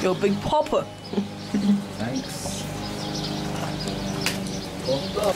You're a big popper. Thanks. Oh my god.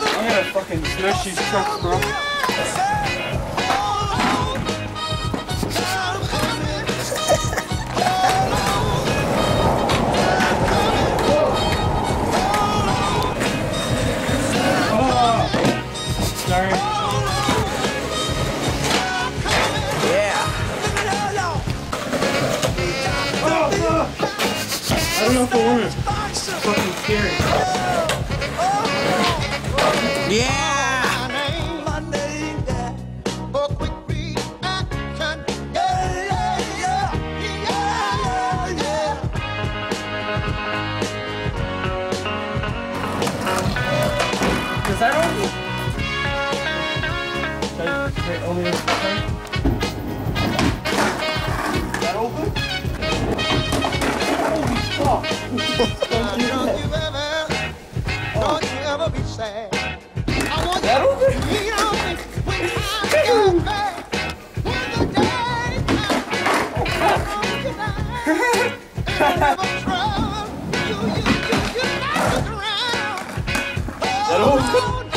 I'm gonna fucking smash these trucks, bro. Sorry. Yeah. I don't know if I want to. It's fucking scary. Yeah. Is that open? Wait, only is that open? Holy fuck! Don't you ever be sad. I want that open? You know, when I come back, when the day comes, that open?